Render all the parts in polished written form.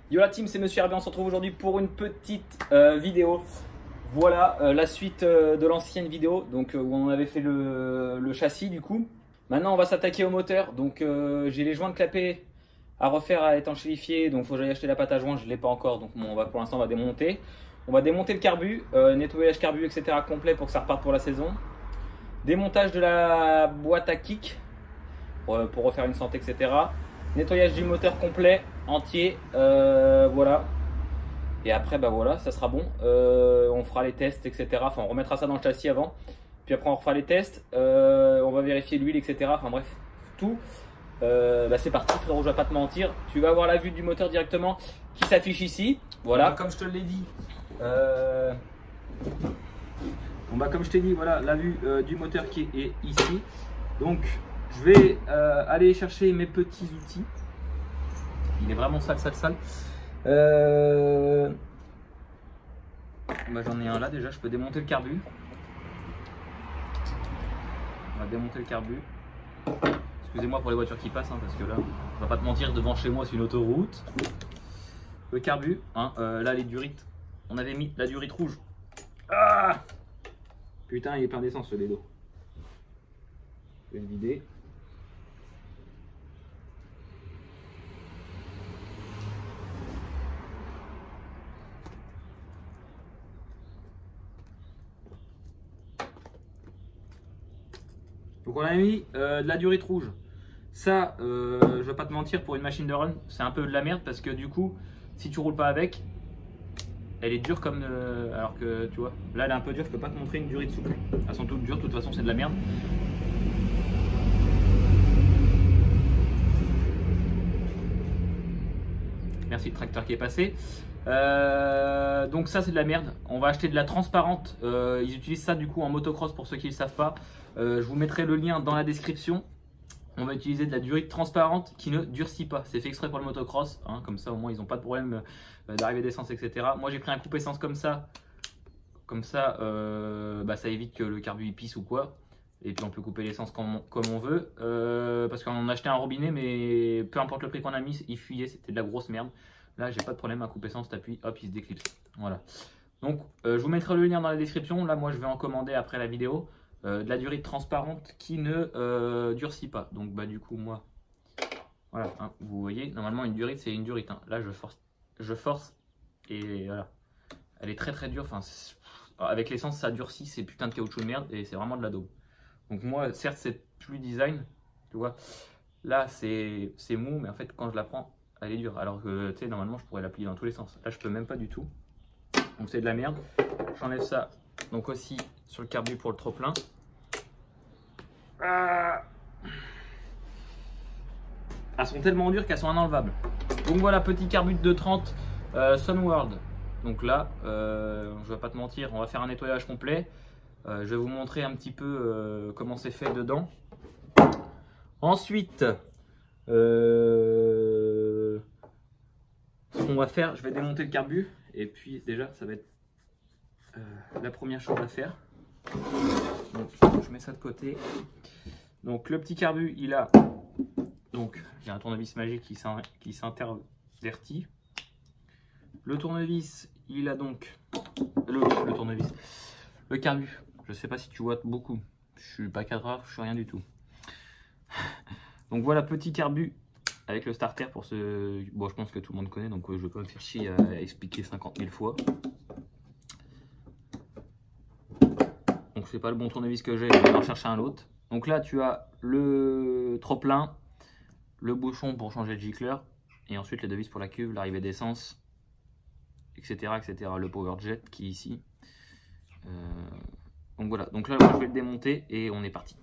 Yo la team, c'est Monsieur Hervé, on se retrouve aujourd'hui pour une petite vidéo. Voilà la suite de l'ancienne vidéo donc, où on avait fait le châssis du coup. Maintenant on va s'attaquer au moteur. Donc j'ai les joints de clapet à refaire, à étanchéifier. Donc il faut que j'aille acheter la pâte à joints, je ne l'ai pas encore. Donc bon, pour l'instant on va démonter. On va démonter le carbu, nettoyage carbu etc. complet pour que ça reparte pour la saison. Démontage de la boîte à kick pour refaire une santé etc. Nettoyage du moteur complet, entier, voilà. Et après, bah voilà, ça sera bon. On fera les tests, etc. Enfin, on remettra ça dans le châssis avant. Puis après, on refera les tests. On va vérifier l'huile, etc. Enfin bref, tout. Bah, c'est parti, frérot, je vais pas te mentir. Tu vas avoir la vue du moteur directement qui s'affiche ici. Voilà, comme je te l'ai dit. Bon, bah, comme je t'ai dit, voilà la vue du moteur qui est ici. Donc, je vais aller chercher mes petits outils. Il est vraiment sale. Bah, j'en ai un là déjà, je peux démonter le carbu. On va démonter le carbu. Excusez-moi pour les voitures qui passent, hein, parce que là, on va pas te mentir, devant chez moi c'est une autoroute. Le carbu, hein, là les durites, on avait mis la durite rouge. Ah, putain, il est plein d'essence ce bédo. Je vais le vider. Donc on a mis de la durite rouge. Ça, je vais pas te mentir, pour une machine de run, c'est un peu de la merde parce que du coup, si tu roules pas avec, elle est dure comme... alors que tu vois, là elle est un peu dure, je peux pas te montrer une durite souple. Elles sont toutes dures, de toute façon c'est de la merde. Merci le tracteur qui est passé. Donc ça c'est de la merde. On va acheter de la transparente. Ils utilisent ça du coup en motocross pour ceux qui ne le savent pas. Je vous mettrai le lien dans la description. On va utiliser de la durite transparente qui ne durcit pas. C'est fait exprès pour le motocross, hein, comme ça au moins ils n'ont pas de problème d'arrivée d'essence, etc. Moi j'ai pris un coupe essence comme ça. Comme ça, bah, ça évite que le carbu pisse ou quoi. Et puis on peut couper l'essence comme on veut. Parce qu'on a acheté un robinet, mais peu importe le prix qu'on a mis, il fuyait, c'était de la grosse merde. Là j'ai pas de problème, à coupe essence, t'appuies, hop, il se déclipse. Voilà. Donc je vous mettrai le lien dans la description. Là moi je vais en commander après la vidéo. De la durite transparente qui ne durcit pas. Donc bah du coup moi, voilà, hein, vous voyez, normalement une durite c'est une durite. Hein. Là je force et voilà. Elle est très dure. Enfin, avec l'essence ça durcit, c'est putain de caoutchouc de merde et c'est vraiment de la daube. Donc moi certes c'est plus design, tu vois. Là c'est mou, mais en fait quand je la prends, elle est dure. Alors que tu sais normalement je pourrais la plier dans tous les sens. Là je peux même pas du tout. Donc c'est de la merde. J'enlève ça. Donc aussi sur le carbu pour le trop plein. Elles sont tellement dures qu'elles sont inenlevables. Donc voilà, petit carbu de 230 Sunworld. Donc là, je vais pas te mentir, on va faire un nettoyage complet. Je vais vous montrer un petit peu comment c'est fait dedans. Ensuite, ce qu'on va faire, je vais démonter le carbu. Et puis déjà, ça va être la première chose à faire. Donc je mets ça de côté. Donc le petit carbu, il a un tournevis magique qui s'intervertit. Le tournevis, il a donc le tournevis, le carbu. Je sais pas si tu vois beaucoup. Je suis pas cadreur, je suis rien du tout. Donc voilà, petit carbu avec le starter pour ce. Bon, je pense que tout le monde connaît, donc je vais pas me faire chier à expliquer 50 000 fois. Donc c'est pas le bon tournevis que j'ai, je vais en chercher un autre. Donc là tu as le trop-plein, le bouchon pour changer le gicleur, et ensuite les devises pour la cuve, l'arrivée d'essence, etc., etc. Le power jet qui est ici. Donc voilà, donc là moi, je vais le démonter et on est parti.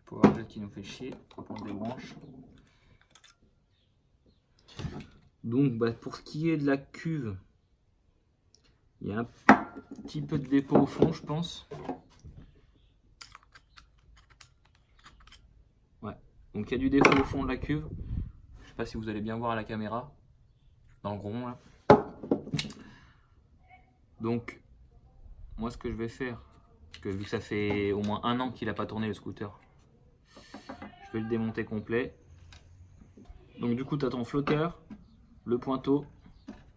Power jet qui nous fait chier, faut prendre des branches. Donc pour ce qui est de la cuve, il y a un petit peu de dépôt au fond, je pense. Ouais, donc il y a du dépôt au fond de la cuve. Je sais pas si vous allez bien voir à la caméra, dans le rond là. Donc moi ce que je vais faire, parce que vu que ça fait au moins 1 an qu'il n'a pas tourné le scooter, je vais le démonter complet. Donc du coup tu as ton flotteur, le pointeau,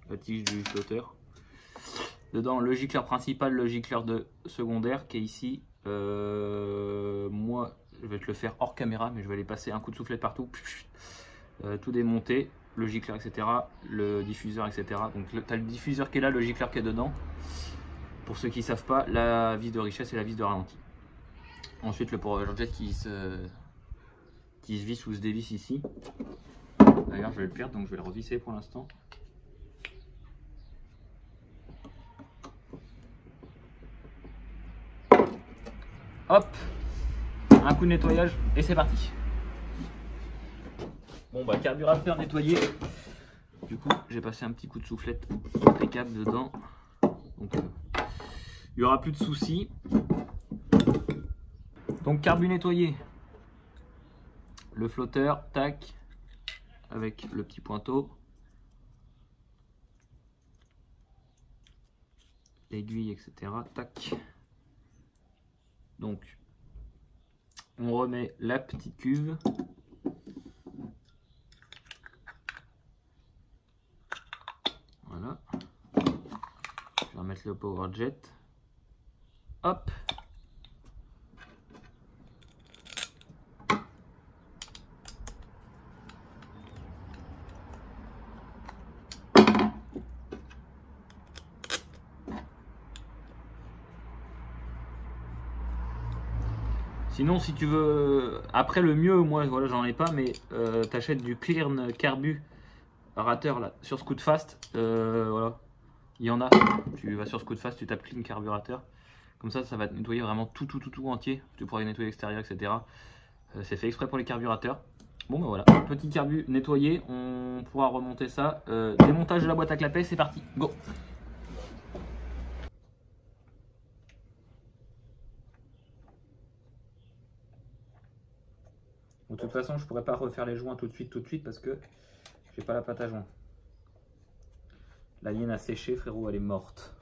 la tige du flotteur. Dedans le gicleur principal, le gicleur de secondaire qui est ici. Moi je vais te le faire hors caméra, mais je vais aller passer un coup de soufflette partout. Tout démonter, le gicleur etc, le diffuseur etc. Donc tu as le diffuseur qui est là, le gicleur qui est dedans. Pour ceux qui ne savent pas, la vis de richesse et la vis de ralenti. Ensuite le power jet qui se visse ou se dévisse ici. D'ailleurs je vais le perdre, donc je vais le revisser pour l'instant. Hop, un coup de nettoyage et c'est parti. Bon bah carburateur nettoyé. Du coup j'ai passé un petit coup de soufflette impeccable dedans. Donc il n'y aura plus de soucis. Donc carbu nettoyé. Le flotteur, tac, avec le petit pointeau. L'aiguille, etc. Tac. Donc, on remet la petite cuve. Voilà. Je vais remettre le power jet. Hop. Sinon, si tu veux, après le mieux, moi voilà, j'en ai pas, mais t'achètes du Clearn carburateur là sur Scootfast. Voilà, il y en a. Tu vas sur Scootfast, tu tapes Clean carburateur. Comme ça va te nettoyer vraiment tout entier. Tu pourras nettoyer l'extérieur, etc. C'est fait exprès pour les carburateurs. Bon, ben voilà, petit carbu nettoyé. On pourra remonter ça. Démontage de la boîte à clapet, c'est parti. Go! De toute façon, je pourrais pas refaire les joints tout de suite parce que j'ai pas la pâte à joint. La mienne a séché, frérot, elle est morte.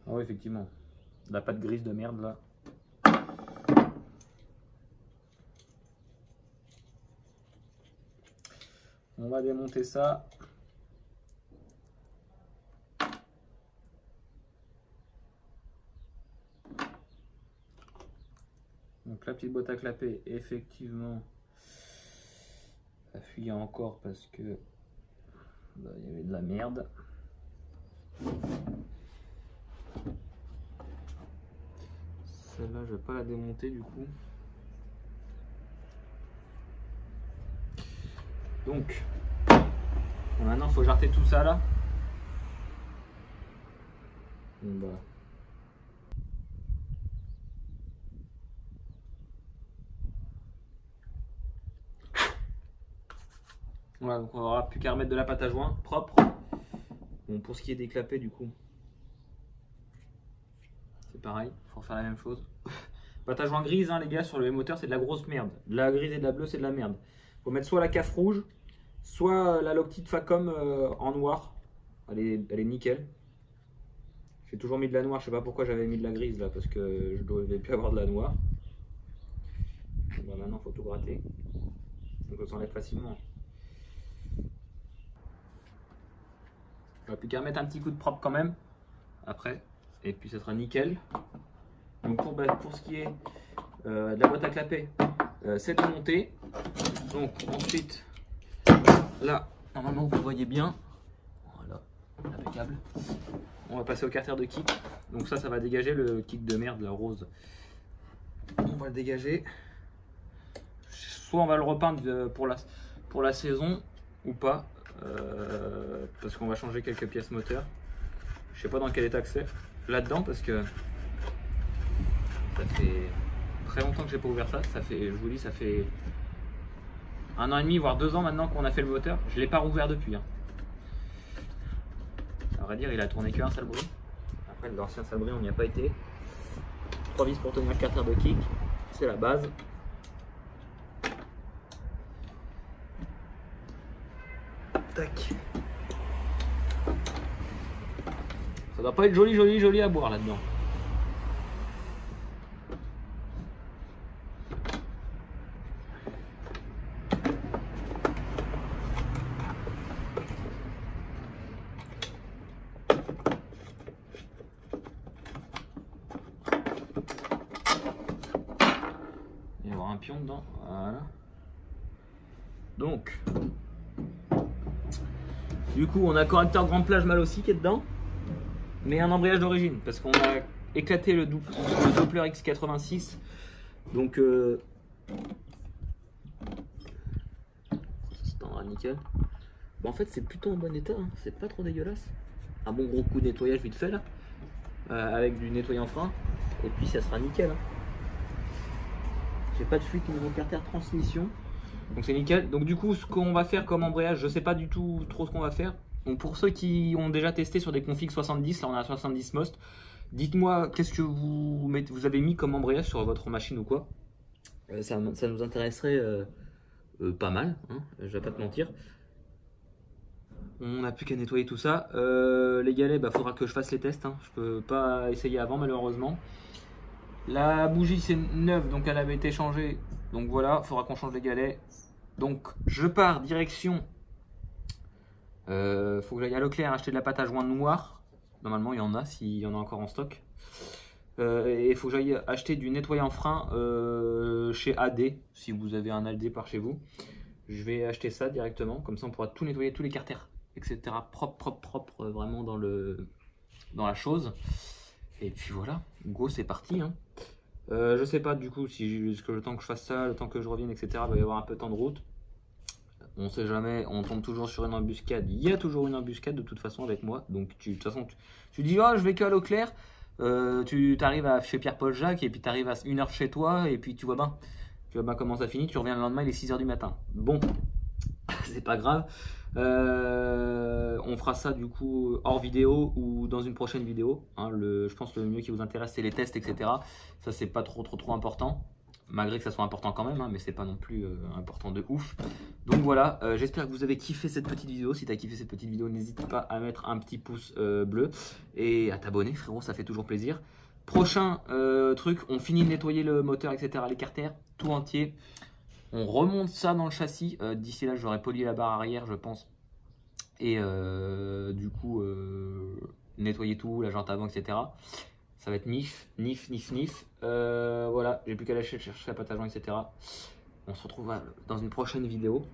Ah ouais, effectivement. La pâte grise de merde là. On va démonter ça. Donc la petite boîte à clapet, effectivement, ça fuyait encore parce que bah, il y avait de la merde. Celle-là, je vais pas la démonter du coup. Donc, maintenant, il faut jarter tout ça là. Bon, bah. Voilà, donc on n'aura plus qu'à remettre de la pâte à joint propre. Bon, pour ce qui est des clapets, du coup, c'est pareil, il faut faire la même chose. Pâte à joint grise, hein, les gars, sur le moteur, c'est de la grosse merde. De la grise et de la bleue, c'est de la merde. Faut mettre soit la CAF rouge, soit la Loctite Facom en noir. Elle est nickel. J'ai toujours mis de la noire, je sais pas pourquoi j'avais mis de la grise là, parce que je devais plus avoir de la noire. Bon, maintenant, il faut tout gratter. Donc, on s'enlève facilement. On va plus qu'à mettre un petit coup de propre quand même. Après. Et puis ça sera nickel. Donc pour ce qui est de la boîte à clapet, c'est de monter. Donc ensuite, là, normalement vous voyez bien. Voilà, impeccable. On va passer au carter de kick. Donc ça va dégager le kick de merde, la rose. On va le dégager. Soit on va le repeindre pour la saison ou pas. Parce qu'on va changer quelques pièces moteurs. Je sais pas dans quel état que c'est là-dedans parce que ça fait très longtemps que j'ai pas ouvert ça. Ça fait, je vous dis, ça fait 1 an et demi, voire 2 ans maintenant qu'on a fait le moteur. Je l'ai pas rouvert depuis. Hein. À vrai dire, il a tourné qu'un sale bruit. Après, l'ancien sale bruit, on n'y a pas été. 3 vis pour tenir le carter de kick, c'est la base. Tac. Ça doit pas être joli à boire là-dedans. Il va y avoir un pion dedans. Voilà. Donc, du coup, on a correcteur grand plage mal aussi qui est dedans. Mais un embrayage d'origine parce qu'on a éclaté le Doppler X86 donc ça se tendra nickel. Bon, en fait c'est plutôt en bon état, hein. C'est pas trop dégueulasse, un bon gros coup de nettoyage vite fait là avec du nettoyant frein et puis ça sera nickel, hein. J'ai pas de fuite niveau carter transmission donc c'est nickel. Donc du coup ce qu'on va faire comme embrayage, je sais pas du tout trop ce qu'on va faire. Donc pour ceux qui ont déjà testé sur des configs 70, là on a 70 most, dites-moi qu'est-ce que vous avez mis comme embrayage sur votre machine ou quoi. Ça nous intéresserait pas mal, hein, je vais pas te mentir. On n'a plus qu'à nettoyer tout ça. Les galets, faudra que je fasse les tests, hein. Je peux pas essayer avant malheureusement. La bougie c'est neuve, donc elle avait été changée. Donc voilà, faudra qu'on change les galets. Donc je pars direction... faut que j'aille à Leclerc acheter de la pâte à joint noire. Normalement il y en a, s'il y en a encore en stock. Et il faut que j'aille acheter du nettoyant frein chez AD, si vous avez un AD par chez vous. Je vais acheter ça directement, comme ça on pourra tout nettoyer, tous les carters, etc. Propre, vraiment dans la chose. Et puis voilà, go, c'est parti, hein. Je sais pas du coup si le temps que je fasse ça, le temps que je revienne, etc. Il va y avoir un peu de temps de route. On sait jamais, on tombe toujours sur une embuscade. Il y a toujours une embuscade de toute façon avec moi. Donc de toute façon, tu dis oh je vais qu'à Leclerc. Tu arrives chez Pierre-Paul Jacques et puis tu arrives à 1 heure chez toi et puis tu vois bien comment ça finit. Tu reviens le lendemain, il est 6 h du matin. Bon, c'est pas grave. On fera ça du coup hors vidéo ou dans une prochaine vidéo, hein. Je pense que le mieux qui vous intéresse c'est les tests, etc. Ça c'est pas trop important. Malgré que ça soit important quand même, hein, mais c'est pas non plus important de ouf. Donc voilà, j'espère que vous avez kiffé cette petite vidéo. Si tu as kiffé cette petite vidéo, n'hésite pas à mettre un petit pouce bleu et à t'abonner, frérot, ça fait toujours plaisir. Prochain truc, on finit de nettoyer le moteur, etc., les carters, tout entier. On remonte ça dans le châssis. D'ici là, j'aurai poli la barre arrière, je pense. Et du coup, nettoyer tout, la jante avant, etc. Ça va être nif. Voilà, j'ai plus qu'à chercher la pâte à joint, etc. On se retrouve dans une prochaine vidéo.